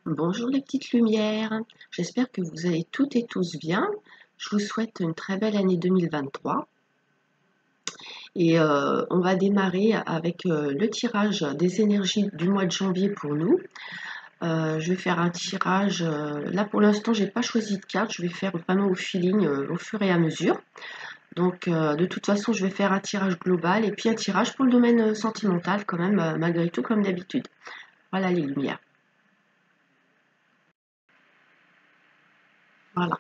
Bonjour les petites lumières, j'espère que vous allez toutes et tous bien. Je vous souhaite une très belle année 2023 et on va démarrer avec le tirage des énergies du mois de janvier pour nous. Je vais faire un tirage, là pour l'instant j'ai pas choisi de carte, je vais faire vraiment au feeling au fur et à mesure. Donc de toute façon je vais faire un tirage global et puis un tirage pour le domaine sentimental quand même, malgré tout comme d'habitude. Voilà les lumières. Voilà.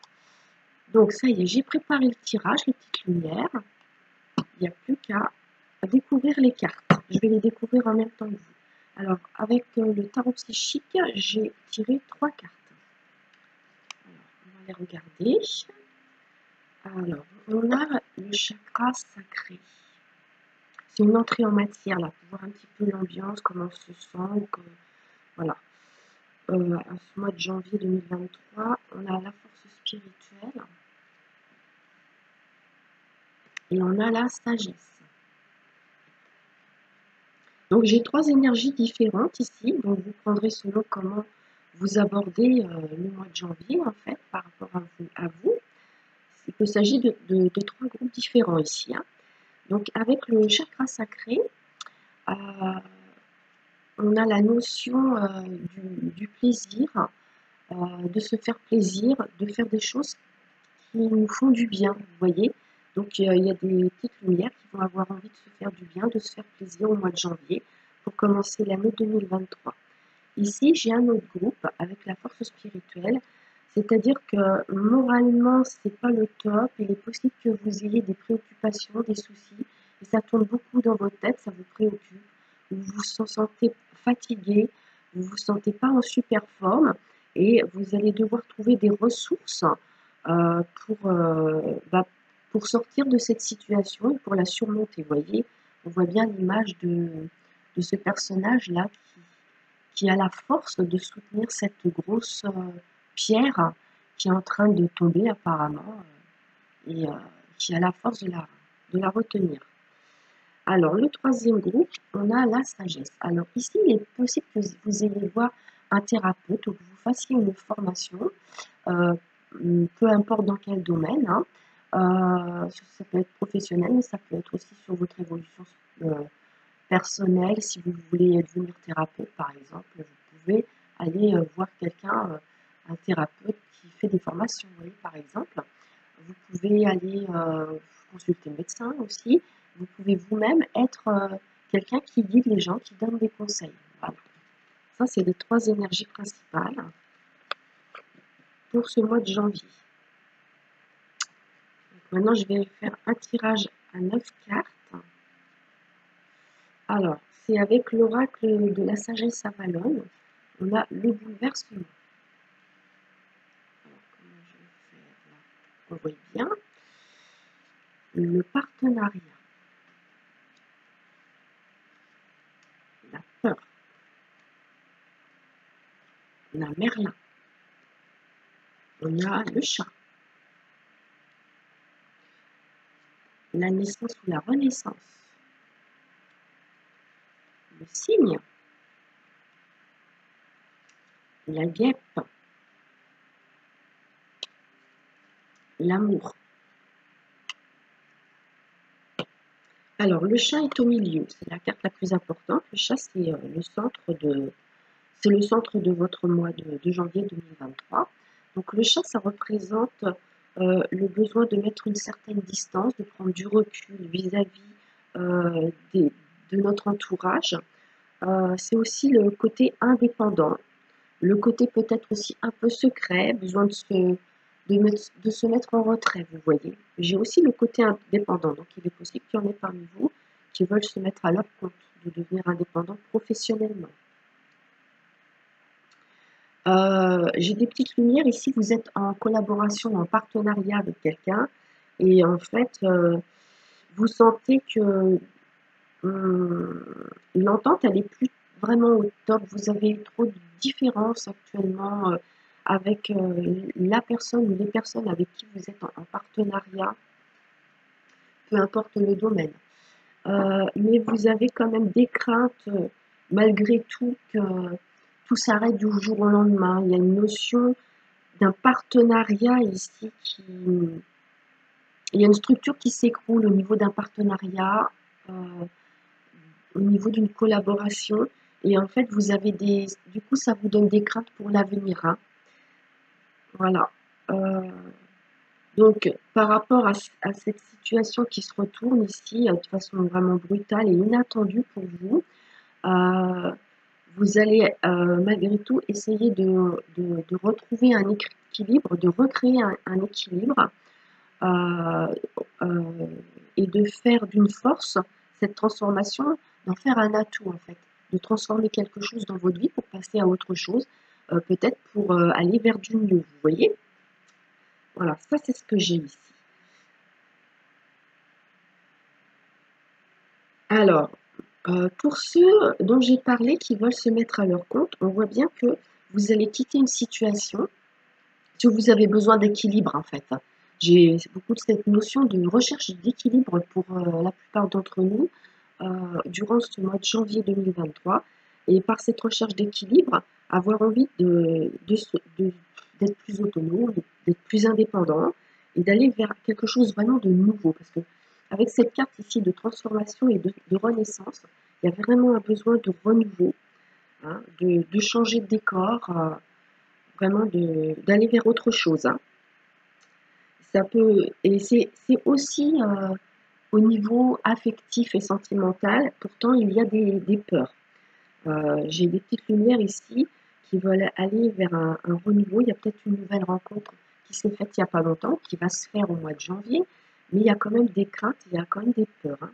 Donc ça y est, j'ai préparé le tirage, les petites lumières. Il n'y a plus qu'à découvrir les cartes. Je vais les découvrir en même temps que vous. Alors, avec le tarot psychique, j'ai tiré 3 cartes. Alors, on va les regarder. Alors, on a le chakra sacré. C'est une entrée en matière, là, pour voir un petit peu l'ambiance, comment on se sent. Voilà. À ce mois de janvier 2023, on a la force spirituelle et on a la sagesse. Donc j'ai 3 énergies différentes ici, donc vous prendrez selon comment vous abordez le mois de janvier en fait par rapport à vous. Il peut s'agir de 3 groupes différents ici, hein. Donc avec le chakra sacré, euh, on a la notion du plaisir, de se faire plaisir, de faire des choses qui nous font du bien, vous voyez. Donc il y a des petites lumières qui vont avoir envie de se faire du bien, de se faire plaisir au mois de janvier pour commencer l'année 2023. Ici, j'ai un autre groupe avec la force spirituelle, c'est-à-dire que moralement, c'est pas le top. Il est possible que vous ayez des préoccupations, des soucis, et ça tourne beaucoup dans votre tête, ça vous préoccupe. Vous vous sentez fatigué, vous vous sentez pas en super forme, et vous allez devoir trouver des ressources euh, pour, euh, bah, pour sortir de cette situation et pour la surmonter. Vous voyez, on voit bien l'image de ce personnage-là qui a la force de soutenir cette grosse pierre qui est en train de tomber apparemment et qui a la force de la retenir. Alors, le troisième groupe, on a la sagesse. Alors ici, il est possible que vous ayez voir un thérapeute ou que vous fassiez une formation, euh, peu importe dans quel domaine, hein. Ça peut être professionnel, mais ça peut être aussi sur votre évolution euh, personnel. Si vous voulez devenir thérapeute, par exemple, vous pouvez aller voir quelqu'un, un thérapeute qui fait des formations, vous voyez, par exemple. Vous pouvez aller consulter le médecin aussi. Vous pouvez vous-même être quelqu'un qui guide les gens, qui donne des conseils. Voilà. Ça, c'est les 3 énergies principales pour ce mois de janvier. Donc, maintenant, je vais faire un tirage à 9 cartes. Alors, c'est avec l'oracle de la sagesse Avalon, on a le bouleversement. Alors, comment je vais faire là? On voit bien le partenariat, la peur, on a Merlin, on a le chat, la naissance ou la renaissance, le cygne, la guêpe, l'amour. Alors, le chat est au milieu, c'est la carte la plus importante. Le chat, c'est le centre de votre mois de janvier 2023. Donc, le chat, ça représente le besoin de mettre une certaine distance, de prendre du recul vis-à-vis de notre entourage. C'est aussi le côté indépendant, le côté peut-être aussi un peu secret, besoin de se mettre en retrait, vous voyez. J'ai aussi le côté indépendant, donc il est possible qu'il y en ait parmi vous qui veulent se mettre à leur compte, de devenir indépendant professionnellement. J'ai des petites lumières ici, vous êtes en collaboration, en partenariat avec quelqu'un, et en fait, vous sentez que l'entente, elle est plus vraiment au top. Vous avez trop de différences actuellement avec la personne ou les personnes avec qui vous êtes en partenariat, peu importe le domaine. Mais vous avez quand même des craintes, malgré tout, que tout s'arrête du jour au lendemain. Il y a une notion d'un partenariat ici il y a une structure qui s'écroule au niveau d'un partenariat, au niveau d'une collaboration. Et en fait, vous avez du coup, ça vous donne des craintes pour l'avenir, hein. Voilà. Donc, par rapport à cette situation qui se retourne ici, de façon vraiment brutale et inattendue pour vous, vous allez malgré tout essayer de retrouver un équilibre, de recréer un équilibre et de faire d'une force cette transformation, d'en faire un atout en fait, de transformer quelque chose dans votre vie pour passer à autre chose, peut-être pour aller vers du mieux, vous voyez? Voilà, ça c'est ce que j'ai ici. Alors, pour ceux dont j'ai parlé qui veulent se mettre à leur compte, on voit bien que vous allez quitter une situation si vous avez besoin d'équilibre en fait. J'ai beaucoup de cette notion de recherche d'équilibre pour la plupart d'entre nous durant ce mois de janvier 2023. Et par cette recherche d'équilibre, avoir envie d'être plus autonome, d'être plus indépendant et d'aller vers quelque chose vraiment de nouveau. Parce que avec cette carte ici de transformation et de renaissance, il y a vraiment un besoin de renouveau, hein, de changer de décor, vraiment d'aller vers autre chose, hein. Ça peut, et c'est aussi au niveau affectif et sentimental, pourtant il y a des peurs. J'ai des petites lumières ici qui veulent aller vers un renouveau. Il y a peut-être une nouvelle rencontre qui s'est faite il n'y a pas longtemps, qui va se faire au mois de janvier, mais il y a quand même des craintes, il y a quand même des peurs, hein.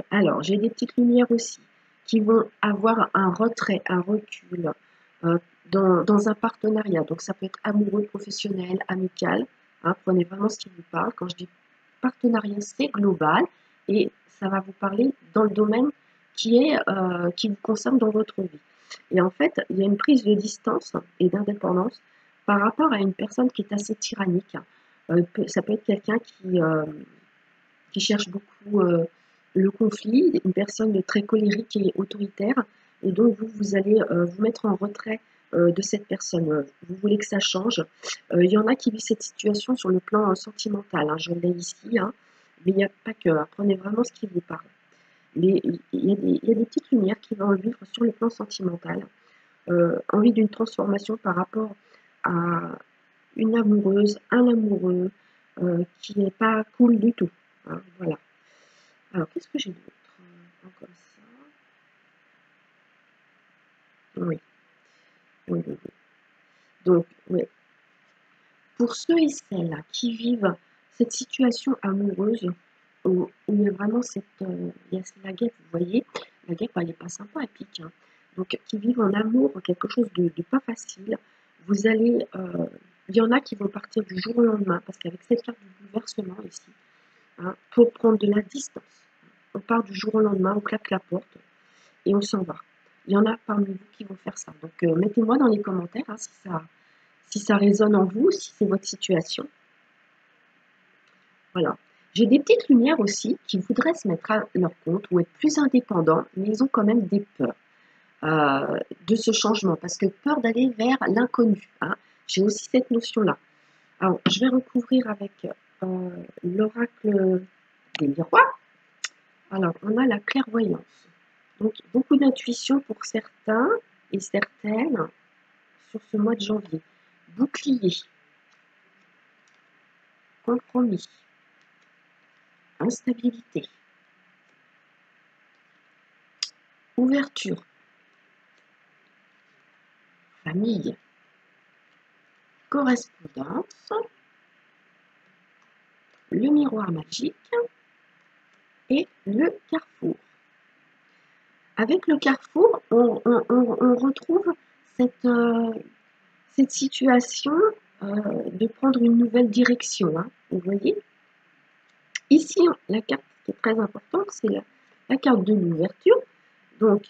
Alors, j'ai des petites lumières aussi qui vont avoir un retrait, un recul euh, dans un partenariat. Donc, ça peut être amoureux, professionnel, amical, hein. Prenez vraiment ce qui vous parle. Quand je dis partenariat, c'est global et ça va vous parler dans le domaine qui vous concerne dans votre vie. Et en fait, il y a une prise de distance et d'indépendance par rapport à une personne qui est assez tyrannique. Ça peut être quelqu'un qui cherche beaucoup le conflit, une personne de très colérique et autoritaire, et donc vous allez vous mettre en retrait de cette personne. Vous voulez que ça change. Il y en a qui vivent cette situation sur le plan sentimental, hein, je l'ai ici, hein, mais il n'y a pas que. Prenez vraiment ce qui vous parle. Mais il y a des petites lumières qui vont le vivre sur le plan sentimental. Envie d'une transformation par rapport à une amoureuse, un amoureux qui n'est pas cool du tout, hein, voilà. Alors, qu'est-ce que j'ai d'autre encore ça? Oui, oui, oui, oui. Donc, oui. Pour ceux et celles qui vivent cette situation amoureuse, où il y a vraiment il y a la guêpe, vous voyez, la guêpe, elle n'est pas sympa, elle pique, hein. Donc, qui vivent en amour quelque chose de pas facile, vous allez, il y en a qui vont partir du jour au lendemain, parce qu'avec cette carte du bouleversement ici, hein, pour prendre de la distance, on part du jour au lendemain, on claque la porte, et on s'en va. Il y en a parmi vous qui vont faire ça. Donc, mettez-moi dans les commentaires hein, si ça résonne en vous, si c'est votre situation. Voilà. J'ai des petites lumières aussi qui voudraient se mettre à leur compte ou être plus indépendants, mais ils ont quand même des peurs de ce changement, parce que peur d'aller vers l'inconnu, hein. J'ai aussi cette notion-là. Alors, je vais recouvrir avec l'oracle des miroirs. Alors, on a la clairvoyance. Donc, beaucoup d'intuition pour certains et certaines sur ce mois de janvier. Bouclier, compromis, instabilité, ouverture, famille, correspondance, le miroir magique et le carrefour. Avec le carrefour, on retrouve cette situation de prendre une nouvelle direction, hein, vous voyez. Ici, la carte qui est très importante, c'est la carte de l'ouverture. Donc,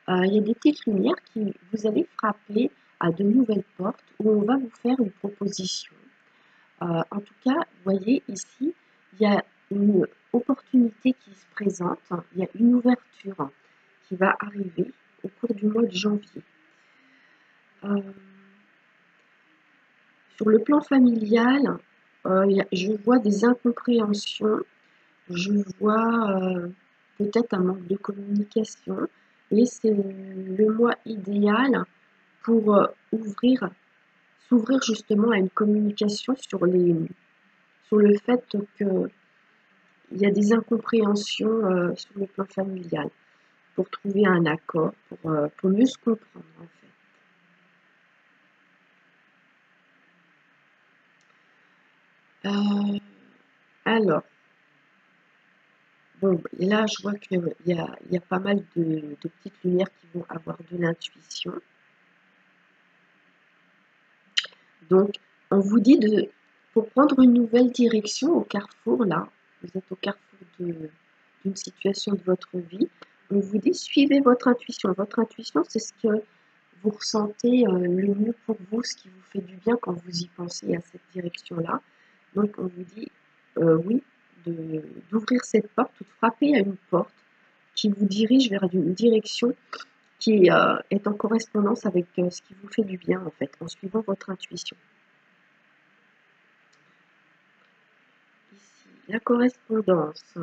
il y a des petites lumières qui vous allez frapper à de nouvelles portes où on va vous faire une proposition. En tout cas, vous voyez ici, il y a une opportunité qui se présente, il y a une ouverture qui va arriver au cours du mois de janvier. Sur le plan familial, je vois des incompréhensions, je vois peut-être un manque de communication, et c'est le mois idéal pour s'ouvrir justement à une communication sur le fait qu'il y a des incompréhensions sur le plan familial, pour trouver un accord, pour mieux se comprendre en fait. Alors, bon, là je vois qu'il y a pas mal de petites lumières qui vont avoir de l'intuition. Donc, on vous dit pour prendre une nouvelle direction au carrefour, là, vous êtes au carrefour d'une situation de votre vie, on vous dit suivez votre intuition. Votre intuition, c'est ce que vous ressentez le mieux pour vous, ce qui vous fait du bien quand vous y pensez à cette direction-là. Donc, on vous dit oui, d'ouvrir cette porte ou de frapper à une porte qui vous dirige vers une direction qui est en correspondance avec ce qui vous fait du bien, en fait, en suivant votre intuition. Ici, la correspondance.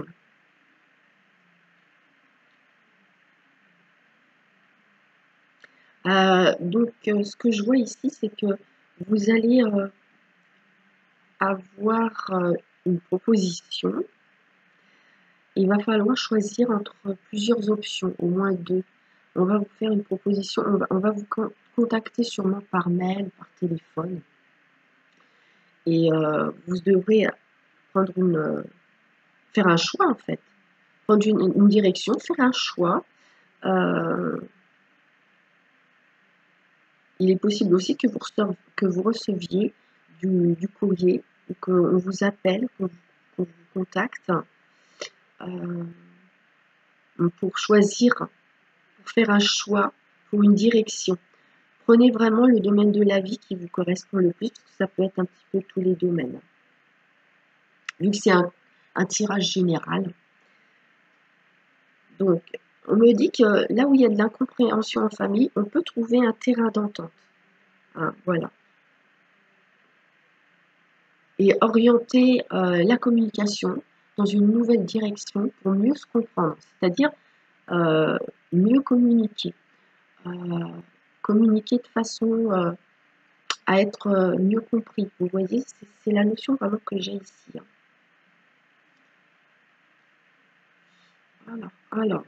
Donc, ce que je vois ici, c'est que vous allez avoir une proposition. Il va falloir choisir entre plusieurs options, au moins 2. On va vous faire une proposition, on va vous contacter sûrement par mail, par téléphone. Et vous devrez faire un choix en fait. Prendre une direction, faire un choix. Il est possible aussi que vous receviez du courrier, ou qu'on vous appelle, qu'on vous contacte pour choisir, pour faire un choix pour une direction. Prenez vraiment le domaine de la vie qui vous correspond le plus, parce que ça peut être un petit peu tous les domaines. Vu que c'est un tirage général. Donc, on me dit que là où il y a de l'incompréhension en famille, on peut trouver un terrain d'entente. Hein, voilà. Et orienter la communication dans une nouvelle direction pour mieux se comprendre, c'est-à-dire mieux communiquer. Communiquer de façon à être mieux compris. Vous voyez, c'est la notion vraiment que j'ai ici. Hein. Voilà. Alors,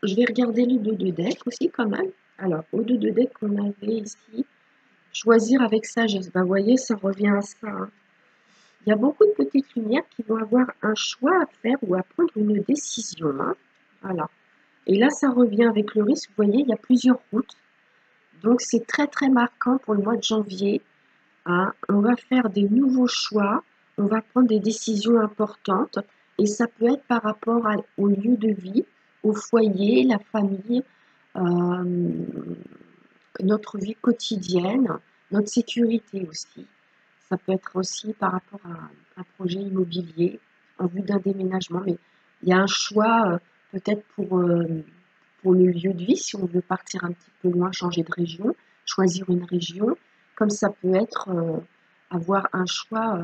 je vais regarder les 2 decks aussi quand même. Alors, au 2 decks qu'on avait ici, choisir avec sagesse. Ben, vous voyez, ça revient à ça. Hein. Il y a beaucoup de petites lumières qui vont avoir un choix à faire ou à prendre une décision. Hein. Voilà. Et là, ça revient avec le risque. Vous voyez, il y a plusieurs routes. Donc, c'est très, très marquant pour le mois de janvier. Hein. On va faire des nouveaux choix. On va prendre des décisions importantes. Et ça peut être par rapport au lieu de vie, au foyer, la famille, notre vie quotidienne, notre sécurité aussi. Ça peut être aussi par rapport à un projet immobilier en vue d'un déménagement, mais il y a un choix peut-être pour le lieu de vie, si on veut partir un petit peu loin, changer de région, choisir une région, comme ça peut être avoir un choix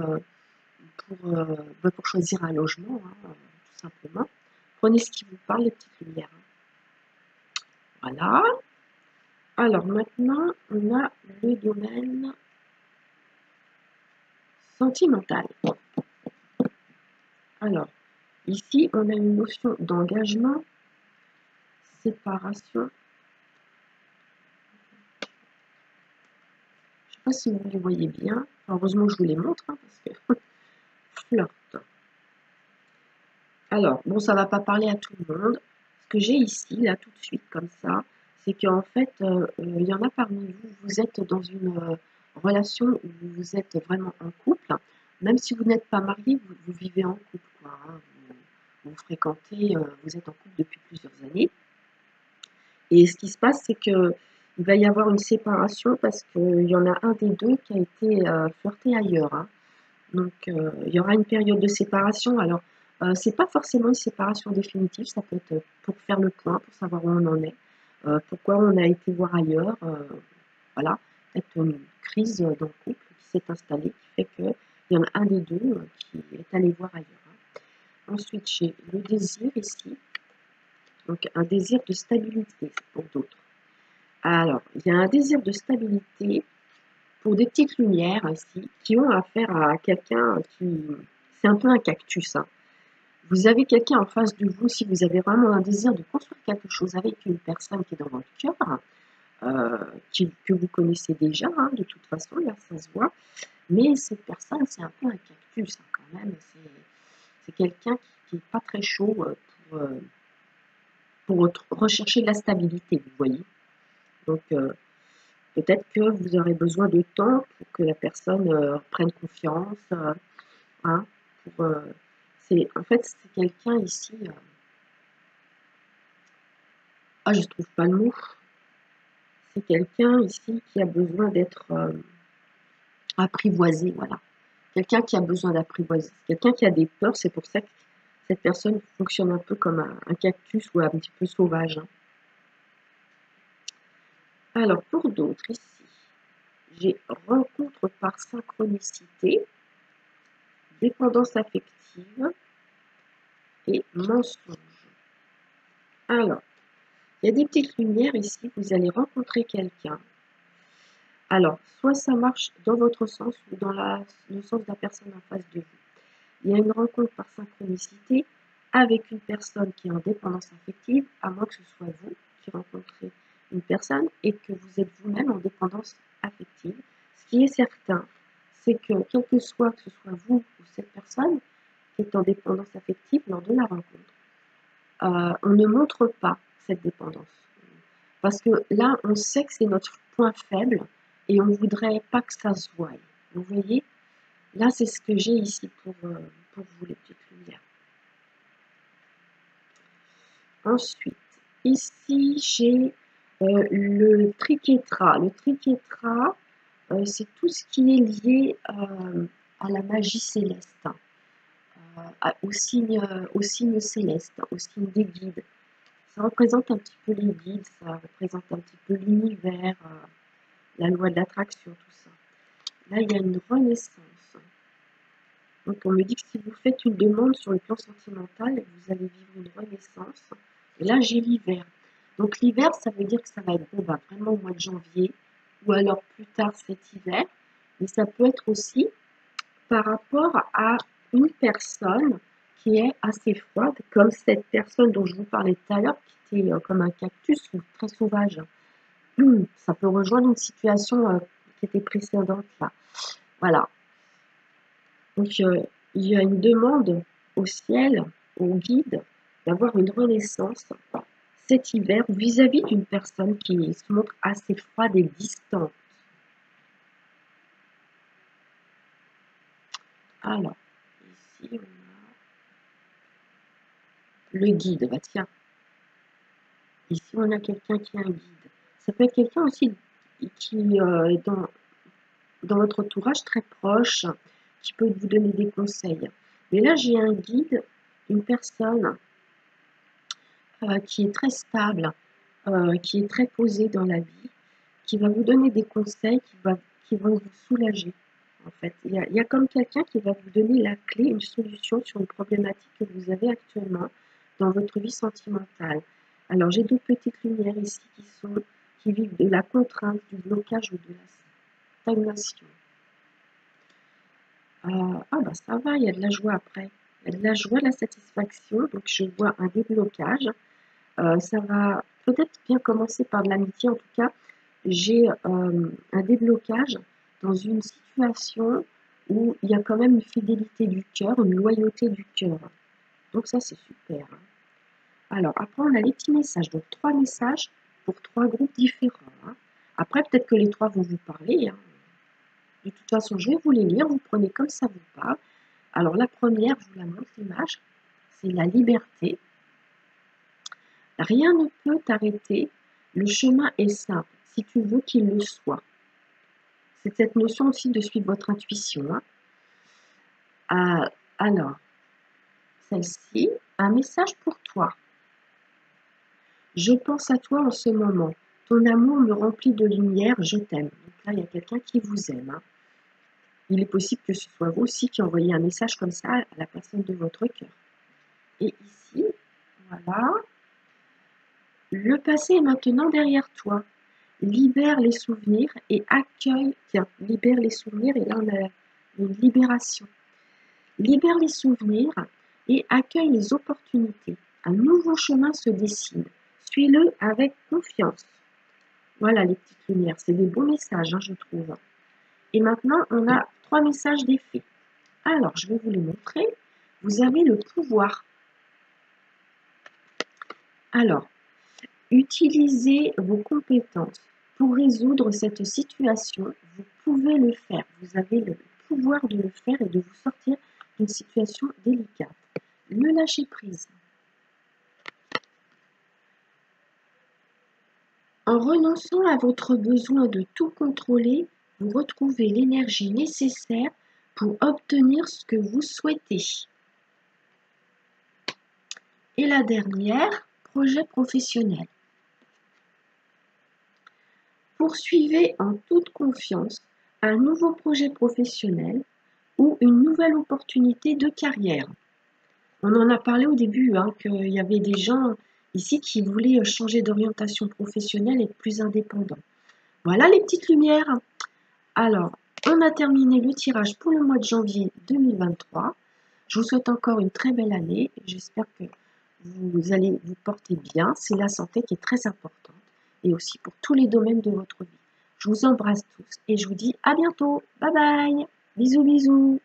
pour choisir un logement, hein, tout simplement. Prenez ce qui vous parle, les petites lumières. Hein. Voilà. Alors maintenant, on a le domaine sentimental. Alors, ici, on a une notion d'engagement, séparation. Je ne sais pas si vous les voyez bien. Heureusement que je vous les montre, hein, parce que flirt. Alors, bon, ça ne va pas parler à tout le monde. Ce que j'ai ici, là, tout de suite, comme ça, c'est qu'en fait, il y en a parmi vous, vous êtes dans une relation où vous êtes vraiment en couple. Même si vous n'êtes pas marié, vous vivez en couple, quoi. Hein, vous fréquentez, vous êtes en couple depuis plusieurs années. Et ce qui se passe, c'est qu'il va y avoir une séparation parce qu'il y en a un des deux qui a été flirté ailleurs. Hein. Donc, il y aura une période de séparation. Alors, C'est pas forcément une séparation définitive, ça peut être pour faire le point, pour savoir où on en est, pourquoi on a été voir ailleurs, voilà. Peut-être une crise dans le couple qui s'est installée, qui fait qu'il y en a un des deux qui est allé voir ailleurs, hein. Ensuite, j'ai le désir ici, donc un désir de stabilité pour d'autres. Alors, il y a un désir de stabilité pour des petites lumières ici, qui ont affaire à quelqu'un qui... C'est un peu un cactus, hein. Vous avez quelqu'un en face de vous, si vous avez vraiment un désir de construire quelque chose avec une personne qui est dans votre cœur, que vous connaissez déjà, hein, de toute façon, là, ça se voit. Mais cette personne, c'est un peu un cactus, hein, quand même. C'est quelqu'un qui n'est pas très chaud pour rechercher de la stabilité, vous voyez. Donc, peut-être que vous aurez besoin de temps pour que la personne prenne confiance, hein, en fait, c'est quelqu'un ici... ah, je ne trouve pas le mot. C'est quelqu'un ici qui a besoin d'être apprivoisé, voilà. Quelqu'un qui a besoin d'apprivoiser. Quelqu'un qui a des peurs, c'est pour ça que cette personne fonctionne un peu comme un cactus ou un petit peu sauvage, hein. Alors, pour d'autres, ici, j'ai rencontre par synchronicité, dépendance affective et mensonge. Alors, il y a des petites lumières ici, vous allez rencontrer quelqu'un. Alors, soit ça marche dans votre sens ou dans le sens de la personne en face de vous. Il y a une rencontre par synchronicité avec une personne qui est en dépendance affective, à moins que ce soit vous qui rencontrez une personne et que vous êtes vous-même en dépendance affective. Ce qui est certain, c'est que quel que ce soit vous ou cette personne qui est en dépendance affective lors de la rencontre, on ne montre pas cette dépendance. Parce que là, on sait que c'est notre point faible et on ne voudrait pas que ça se voie. Vous voyez? Là, c'est ce que j'ai ici pour vous, les petites lumières. Ensuite, ici, j'ai le triquetra. Le triquetra, c'est tout ce qui est lié à la magie céleste, hein, au signe céleste, au signe des guides. Ça représente un petit peu les guides, ça représente un petit peu l'univers, la loi de l'attraction, tout ça. Là, il y a une renaissance. Donc, on me dit que si vous faites une demande sur le plan sentimental, vous allez vivre une renaissance. Et là, j'ai l'hiver. Donc, l'hiver, ça veut dire que ça va être bon, vraiment au mois de janvier ou alors plus tard cet hiver. Mais ça peut être aussi par rapport à une personne qui est assez froide, comme cette personne dont je vous parlais tout à l'heure, qui était comme un cactus ou très sauvage. Ça peut rejoindre une situation qui était précédente là. Voilà. Donc, il y a une demande au ciel, au guide, d'avoir une renaissance cet hiver vis-à-vis d'une personne qui se montre assez froide et distante. Alors, ici, on a le guide. Bah tiens, ici, on a quelqu'un qui est un guide. Ça peut être quelqu'un aussi qui est dans votre entourage très proche, qui peut vous donner des conseils. Mais là, j'ai un guide, une personne qui est très stable, qui est très posée dans la vie, qui va vous donner des conseils, qui vont vous soulager. En fait, il y a comme quelqu'un qui va vous donner la clé, une solution sur une problématique que vous avez actuellement dans votre vie sentimentale. Alors, j'ai deux petites lumières ici qui vivent de la contrainte, du blocage ou de la stagnation. Ah bah ça va, il y a de la joie après. Il y a de la joie, de la satisfaction. Donc, je vois un déblocage. Ça va peut-être bien commencer par de l'amitié. En tout cas, j'ai un déblocage dans une situation où il y a quand même une fidélité du cœur, une loyauté du cœur. Donc ça, c'est super, hein. Alors, après, on a les petits messages. Donc, 3 messages pour 3 groupes différents, hein. Après, peut-être que les 3 vont vous parler, hein. De toute façon, je vais vous les lire. Vous prenez comme ça vous parle. Alors, la première, je vous la montre, l'image, c'est la liberté. Rien ne peut t'arrêter, le chemin est simple, si tu veux qu'il le soit. C'est cette notion aussi de suivre votre intuition, hein. Alors, celle-ci, un message pour toi. Je pense à toi en ce moment. Ton amour me remplit de lumière, je t'aime. Donc là, il y a quelqu'un qui vous aime. Hein. Il est possible que ce soit vous aussi qui envoyez un message comme ça à la personne de votre cœur. Et ici, voilà. Le passé est maintenant derrière toi. Libère les souvenirs et accueille. Tiens, libère les souvenirs et là on a une libération. Libère les souvenirs et accueille les opportunités. Un nouveau chemin se dessine. Suis-le avec confiance. Voilà les petites lumières. C'est des beaux messages, hein, je trouve. Et maintenant, on a 3 messages d'effet. Alors, je vais vous les montrer. Vous avez le pouvoir. Alors, utilisez vos compétences pour résoudre cette situation. Vous pouvez le faire. Vous avez le pouvoir de le faire et de vous sortir d'une situation délicate. Le lâcher prise. En renonçant à votre besoin de tout contrôler, vous retrouvez l'énergie nécessaire pour obtenir ce que vous souhaitez. Et la dernière, projet professionnel. Poursuivez en toute confiance un nouveau projet professionnel ou une nouvelle opportunité de carrière. On en a parlé au début, hein, qu'il y avait des gens ici qui voulaient changer d'orientation professionnelle et être plus indépendants. Voilà les petites lumières. Alors, on a terminé le tirage pour le mois de janvier 2023. Je vous souhaite encore une très belle année. J'espère que vous allez vous porter bien. C'est la santé qui est très importante et aussi pour tous les domaines de votre vie. Je vous embrasse tous et je vous dis à bientôt. Bye bye. Bisous bisous.